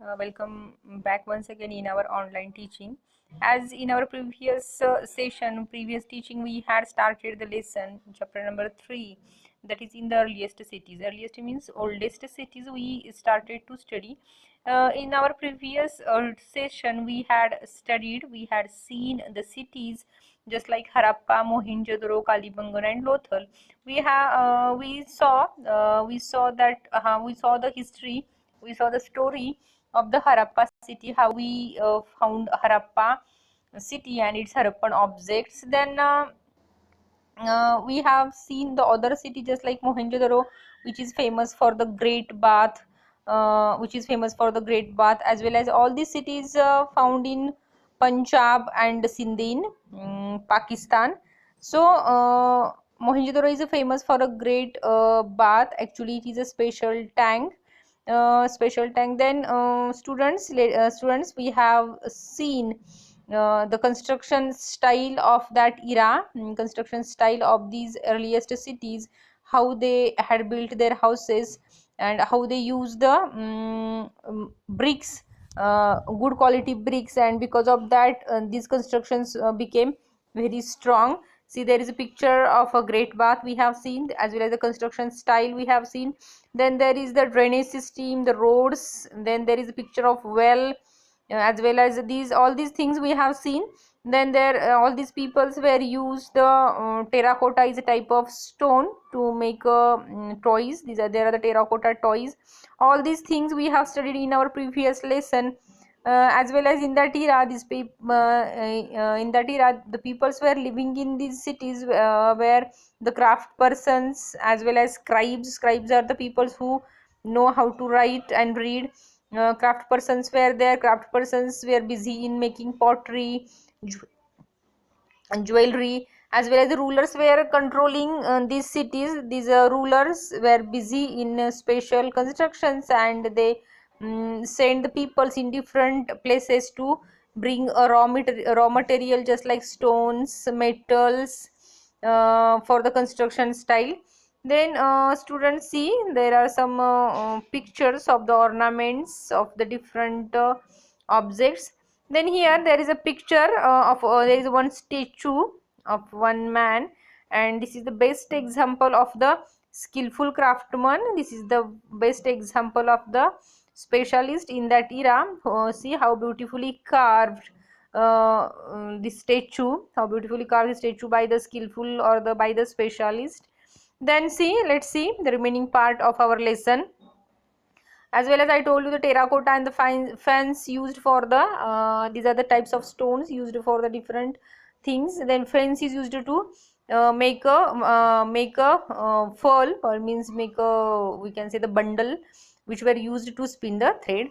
Welcome back once again in our online teaching. As in our previous previous teaching, we had started the lesson, chapter number 3, that is in the earliest cities. Earliest means oldest cities we started to study. In our previous session, we had seen the cities just like Harappa, Mohenjo-daro, Kalibangan, and Lothal. We saw that we saw the history, we saw the story of the Harappa city, how we found Harappa city and its Harappan objects. Then we have seen the other city just like Mohenjo-daro, which is famous for the Great Bath, as well as all these cities found in Punjab and Sindh in Pakistan. So Mohenjo-daro is famous for a great bath. Actually, it is a special tank. Then students, we have seen the construction style of that era, construction style of these earliest cities, how they had built their houses and how they used the bricks, good quality bricks, and because of that these constructions became very strong. See, there is a picture of a great bath we have seen, as well as the construction style we have seen. Then there is the drainage system, the roads, then there is a picture of well, as well as all these things we have seen. Then there all these peoples were used the terracotta is a type of stone to make toys. There are the terracotta toys. All these things we have studied in our previous lesson. As well as in that era, the peoples were living in these cities where the craft persons as well as scribes are the peoples who know how to write and read. Craft persons were busy in making pottery and jewelry, as well as the rulers were controlling these cities. These rulers were busy in special constructions, and they send the peoples in different places to bring a raw material just like stones, metals, for the construction style. Then students, see, there are some pictures of the ornaments of the different objects. Then here there is a picture there is one statue of one man, and this is the best example of the skillful craftsman. This is the best example of the specialist in that era. See how beautifully carved this statue, by the skillful or the by the specialist. Then see, let's see the remaining part of our lesson. As well as I told you, the terracotta and the fence used for the these are the types of stones used for the different things. Then fence is used to make a furl, or means make a, we can say, the bundle which were used to spin the thread.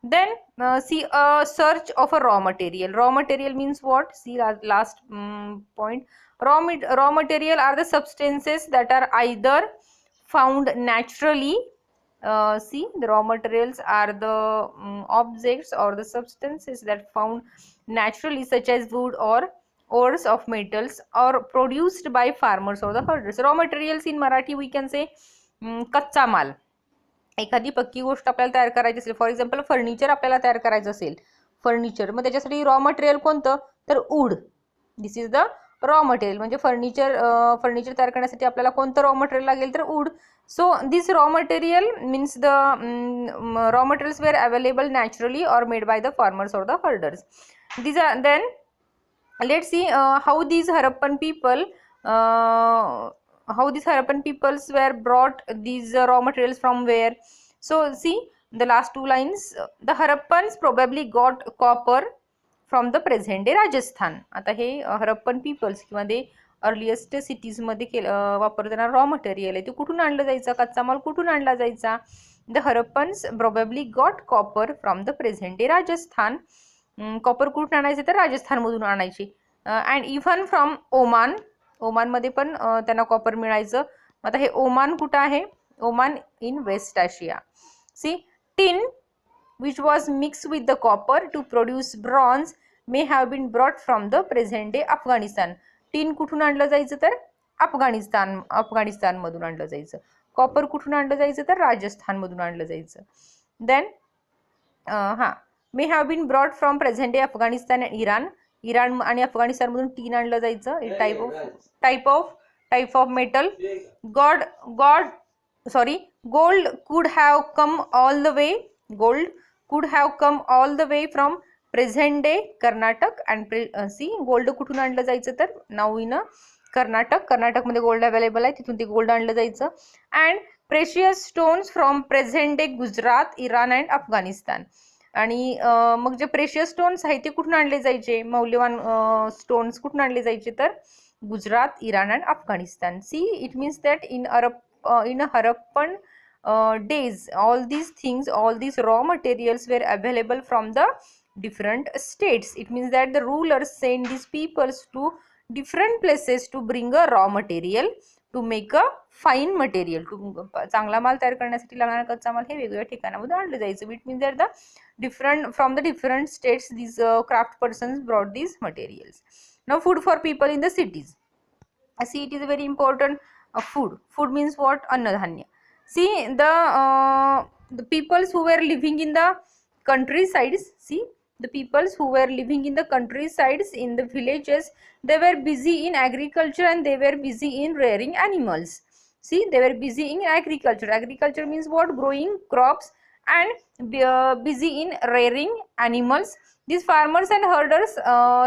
Then see, a search of a raw material. Raw material means what? See, last point. Raw material are the substances that are either found naturally. See, the raw materials are the objects or the substances that found naturally, such as wood or ores of metals, or produced by farmers or the herders. Raw materials in Marathi we can say कच्चा माल. एखादी पक्की गोष्ट आपल्याला तयार करायची असेल, for example furniture आपल्याला तयार करायचं असेल, फर्निचर, मग त्याच्यासाठी रॉ मटेरियल कोणतं? तर wood. This is the raw material. म्हणजे फर्निचर तयार करण्यासाठी आपल्याला कोणतं रॉ मटेरियल लागेल? तर wood. So this raw material means the raw materials were available naturally or made by the farmers or the herders. These are, then let's see how these Harappan peoples were brought these raw materials from where. So see the last two lines. The Harappans probably got copper from the present day Rajasthan. आता हे Harappan peoples किंवा ते earliest cities मध्ये वापरताना raw material आहे ते कुठून आणलं जायचं, कच्चा माल कुठून आणला जायचा? The Harappans probably got copper from the present day Rajasthan. Copper कुठून आणायचे? तर राजस्थानमधून आणायचे. And even from Oman. ओमानमध्ये पण त्यांना कॉपर मिळायचं. आता हे ओमान कुठं आहे? Oman in West Asia. See, tin which was mixed with the copper to produce bronze may have been brought from the present day Afghanistan. Tin कुठून आणलं जायचं? तर अफगाणिस्तान मधून आणलं जायचं. कॉपर कुठून आणलं जायचं? तर राजस्थान मधून आणलं जायचं. देन हां, may have been brought from present day Afghanistan and Iran आणि अफगाणिस्तानमधून टीन आणलं जायचं. Type of metal. God god sorry gold could have come all the way. Gold could have come all the way from present day Karnataka and see gold कुठून आणलं जायचं तर नाऊ इन कर्नाटकमध्ये gold available आहे, तिथून ते गोल्ड आणलं जायचं. And precious stones from present day Gujarat, Iran and Afghanistan. आणि मग जे प्रेशियस स्टोन्स आहेत ते कुठून आणले जायचे, मौल्यवान स्टोन्स कुठून आणले जायचे तर Gujarat, Iran and Afghanistan. See it means that in Harappan days all these raw materials were available from the different states. It means that the rulers sent these peoples to different places to bring a raw material to make a fine material. चांगला माल तयार करण्यासाठी लागणारा कच्चा माल हे वेगवेगळ्या ठिकाणामधून आणलं जायचं. It means that from the different states these craft persons brought these materials. Now food for people in the cities. See, it is very important. Food means what? Annadhanya. See, the peoples who were living in the countrysides, see, the peoples who were living in the countrysides, in the villages, they were busy in agriculture and they were busy in rearing animals. See, they were busy in agriculture means what? Growing crops and busy in rearing animals. These farmers and herders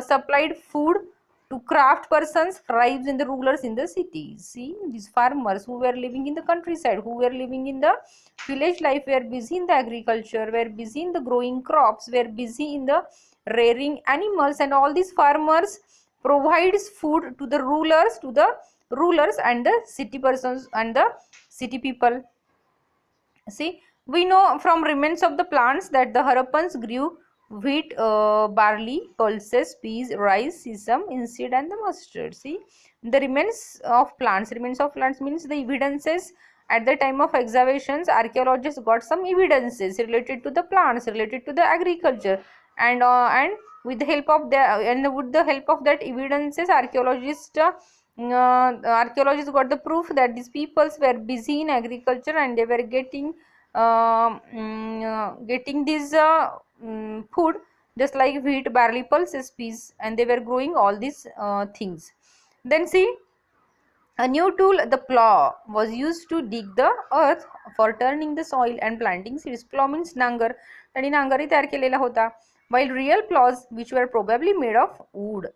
supplied food to craft persons, tribes and the rulers in the cities. See, these farmers who were living in the countryside, who were living in the village life, were busy in the agriculture, were busy in the growing crops, were busy in the rearing animals, and all these farmers provides food to the rulers and the city persons and the city people. See, we know from remains of the plants that the Harappans grew wheat, barley, pulses, peas, rice, sesame, inseed and the mustard. See, the remains of plants means the evidences. At the time of excavations, archaeologists got some evidences related to the plants, related to the agriculture, and with the help of that evidences, archaeologists got the proof that these peoples were busy in agriculture and they were getting this food just like wheat, barley, pulses, peas, and they were growing all these things. Then see, a new tool, the plow, was used to dig the earth for turning the soil and planting seeds. Plow means नांगर, आणि नांगरही तयार केलेला होता. While real plows, which were probably made of wood,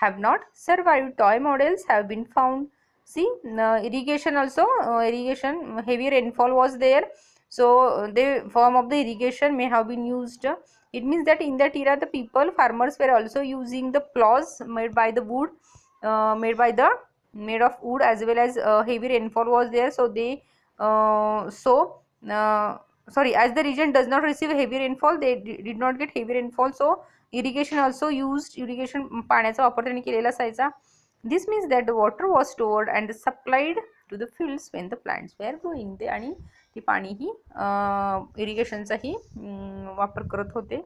have not survived. Toy models have been found. See, irrigation also, heavy rainfall was there, so the form of the irrigation may have been used. It means that in that era the farmers were also using the plows made by the wood, made of wood, as well as heavy rainfall was there, so they as the region does not receive heavy rainfall, they did not get heavy rainfall, so irrigation also used. Irrigation पाण्याचा वापर त्यांनी केलेला असायचा. This means that the water was stored and supplied to the fields when the plants were growing. ते आणि ती पाणी ही इरिगेशनचाही वापर करत होते.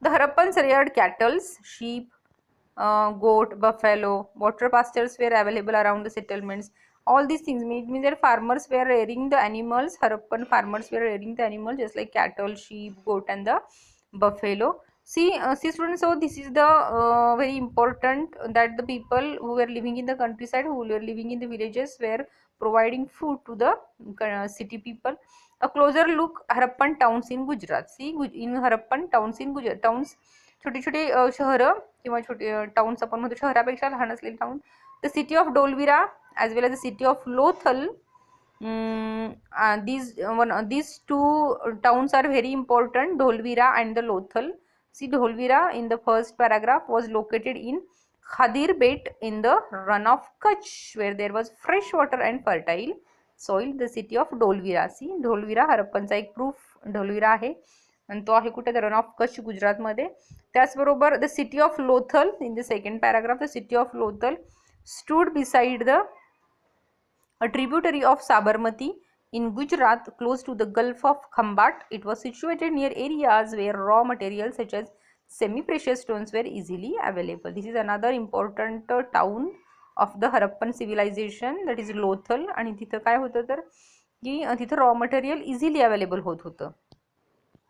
The Harappans reared cattle, sheep, goat, buffalo, water pastures were available around the settlements. All these things mean that farmers were rearing the animals. Harappan farmers were rearing the animals just like cattle, sheep, goat and the buffalo. See students, so this is the very important that the people who were living in the countryside, who were living in the villages, were providing food to the city people. A closer look, Harappan towns in Gujarat. See, in Harappan towns in Gujarat, towns छोटे छोटे शहरं किंवा छोटे towns आपण म्हणतो, शहरापेक्षा लहान असलेले town. The city of Dholavira as well as the city of Lothal. These two towns are very important, Dholvira and the Lothal. See, Dholvira in the first paragraph was located in Khadir Bet in the run of Kutch, where there was fresh water and fertile soil. The city of Dholvira. See, Dholvira हरप्पनचा एक proof ढोलविरा आहे आणि तो आहे कुठे, the run of Kutch गुजरातमध्ये. त्याचबरोबर the city of Lothal in the second paragraph, the city of Lothal stood beside a tributary of Sabarmati in Gujarat, close to the Gulf of Khambat. It was situated near areas where raw materials such as semi-precious stones were easily available. This is another important town of the Harappan civilization, that is Lothal. आणि तिथं काय होतं तर की तिथं raw material easily available होत होतं.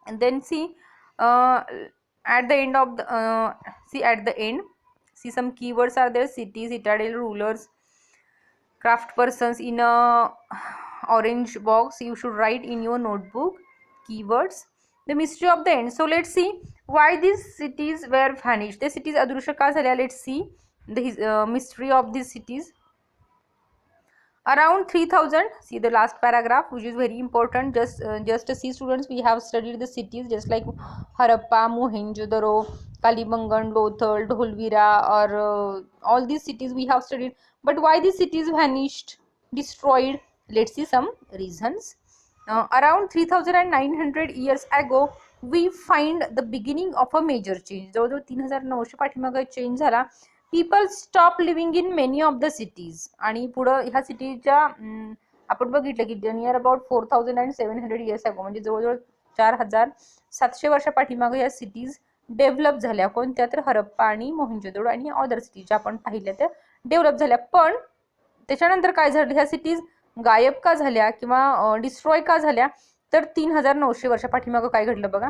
And then see, uh, at the end of the see at the end, see some keywords are there: cities, citadel, rulers, craft persons. In a orange box you should write in your notebook keywords. The mystery of the end. So let's see why these cities were vanished. The cities adrushya ka झाल्या. Let's see the mystery of these cities. Around 3000, see the last paragraph, which is very important. Just to see, students, we have studied the cities just like Harappa, Mohenjo-daro, Kalibangan, Lothal, Dholvira, or all these cities we have studied. But why these cities vanished, destroyed? Let's see some reasons. Around 3900 years ago we find the beginning of a major change. जवळजवळ 3900 पाठीमागे change झाला. People stop living in many of the cities. आणि पुढं ह्या सिटीच्या आपण बघितलं की नियर अबाउट 4700 इयर्स अगो, म्हणजे जवळजवळ 4700 वर्षा पाठीमागे या सिटीज डेव्हलप झाल्या. कोणत्या तर हरप्पा आणि मोहेंजोदडो आणि अदर सिटीज ज्या आपण पाहिल्या त्या डेव्हलप झाल्या. पण त्याच्यानंतर काय झालं, ह्या सिटीज गायब का झाल्या किंवा डिस्ट्रॉय का झाल्या, तर 3900 वर्षा पाठीमागं काय घडलं बघा.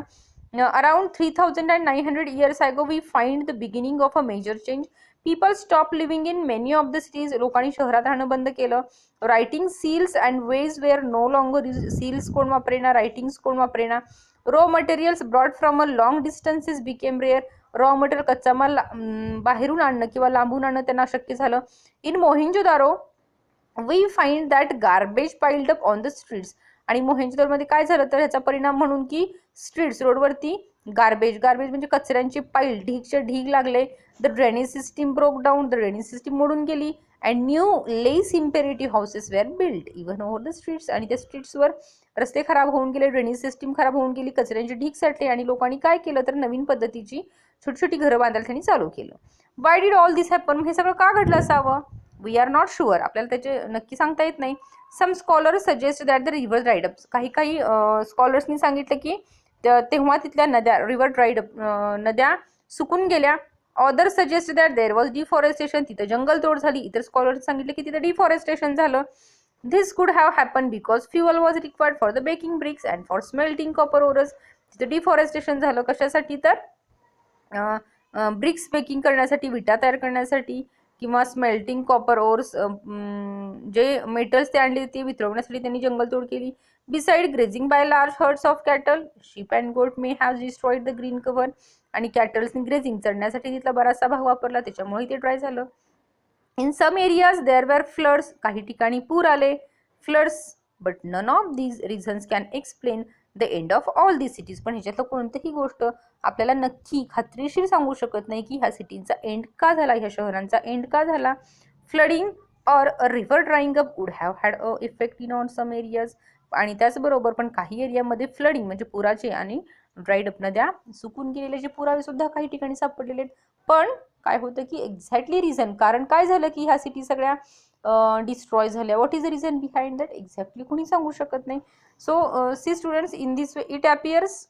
Around 3900 years ago we find the beginning of a major change. People stopped living in many of the cities. लोकांनी शहरात राहणं बंद केलं. Writing seals and weights were no longer. Seals कोण वापरेना, रायटिंग्स कोण वापरेना. Raw materials brought from a long distances became rare. Raw material कच्चा माल बाहेरून आणणं किंवा लांबून आणणं त्यांना अशक्य झालं. In Mohenjodaro we find that garbage piled up on the streets. आणि मोहेंजोदारोमध्ये काय झालं तर ह्याचा परिणाम म्हणून की स्ट्रीट्स रोडवरती गार्बेज म्हणजे कचऱ्यांची पाईल, ढीगचे ढीग लागले. The drainage system broke down. The drainage system मोडून गेली. And new less imperative houses were build even over the streets. आणि त्या स्ट्रीट्सवर रस्ते खराब होऊन गेले, ड्रेनेज सिस्टीम खराब होऊन गेली, कचऱ्यांचे ढीग साठले आणि लोकांनी काय केलं तर नवीन पद्धतीची छोटी छोटी घरं बांधायला त्यांनी चालू केलं. Why did all this happen. हे सगळं का घडलं असावं. We are not sure. आपल्याला त्याचे नक्की सांगता येत नाही. Some scholars suggest that the river dried up. काही स्कॉलर्सनी सांगितलं की तेव्हा तिथल्या नद्या रिव्हर ड्राईड अप, नद्या सुकून गेल्या. Other suggest that there was deforestation. तिथं जंगलतोड झाली. इतर स्कॉलर्स सांगितलं की तिथं डिफॉरेस्टेशन झालं. This could have happen because fuel was required for the baking bricks and for smelting copper ores. तिथं डिफॉरेस्टेशन झालं कशासाठी तर ब्रिक्स बेकिंग करण्यासाठी, विटा तयार करण्यासाठी, किंवा स्मेल्टिंग कॉपर ओर्स जे मेटल्स ते आणले ते वितरवण्यासाठी त्यांनी जंगलतोड केली. Beside grazing by large herds of cattle, sheep and goat may have destroyed the green cover. आणि कॅटल्सनी ग्रेझिंग चढण्यासाठी तिथला बराचसा भाग वापरला, त्याच्यामुळे ते ड्राय झालं. In some areas there were floods. काही ठिकाणी पूर आले, floods. But none of these reasons can explain the end of all these cities. पण ह्याच्यातलं कोणतीही गोष्ट आपल्याला नक्की खात्रीशीर सांगू शकत नाही की ह्या सिटीचा एंड का झाला, ह्या शहरांचा एंड का झाला. Flooding or a river drying up would have had a effect in on some areas. आणि त्याचबरोबर पण काही एरियामध्ये फ्लडिंग म्हणजे पुराचे आणि ड्राईड अप नद्या सुकून गेलेल्याचे पुरावे सुद्धा काही ठिकाणी सापडलेले आहेत. पण काय होतं की एक्झॅक्टली रिझन, कारण काय झालं की ह्या सिटी सगळ्या डिस्ट्रॉय झाल्या. What is the reason behind that, exactly कोणी सांगू शकत नाही. So see students, in this way it appears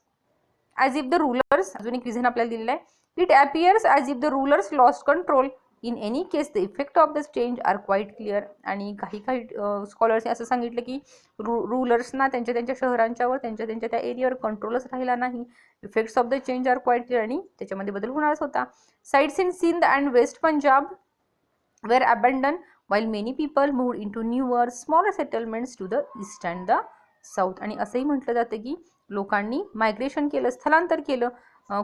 as if the rulers, अजून एक रिझन आपल्याला दिलेलं आहे. It appears as if the rulers lost control. In any case the effect of the change are quite clear. आणि काही स्कॉलर्सने असं सांगितलं की रूलर्सना त्यांच्या शहरांच्यावर त्यांच्या त्या एरियावर कंट्रोलच राहिला नाही. Effects of the change are quite clear. आणि त्याच्यामध्ये बदल होणारच होता. Sites in Sindh and west Punjab were abandon while many people moved into newer smaller settlements to the east and the south. आणि असंही म्हटलं जातं की लोकांनी मायग्रेशन केलं, स्थलांतर केलं.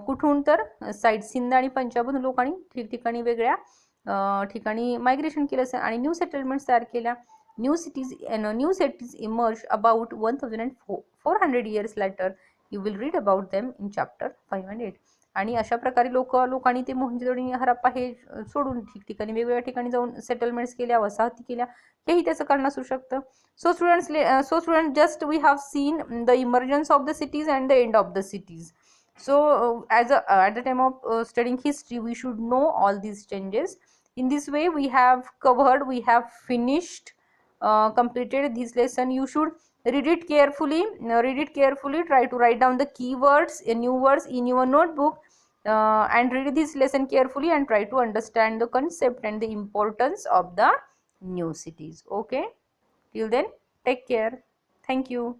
कुठून तर साईड सिंध आणि पंजाबमधून लोकांनी ठिकठिकाणी वेगळ्या ठिकाणी मायग्रेशन केलं आणि न्यू सेटलमेंट्स तयार केल्या. New cities emerge about 1400 years later. You will read about them in chapter 5 and 8. आणि अशा प्रकारे लोकांनी ते मोहेंजोदडो आणि हरप्पा हे सोडून ठिकठिकाणी वेगवेगळ्या ठिकाणी जाऊन सेटलमेंट्स केल्या, वसाहती केल्या. हेही त्याचं कारण असू शकतं. So student just we have seen the emergence of the cities and the end of the cities. So at the time of studying history we should know all these changes. In this way we have finished completed this lesson. You should read it carefully. Try to write down the keywords and new words in your notebook and read this lesson carefully and try to understand the concept and the importance of the new cities. Okay, till then, take care. Thank you.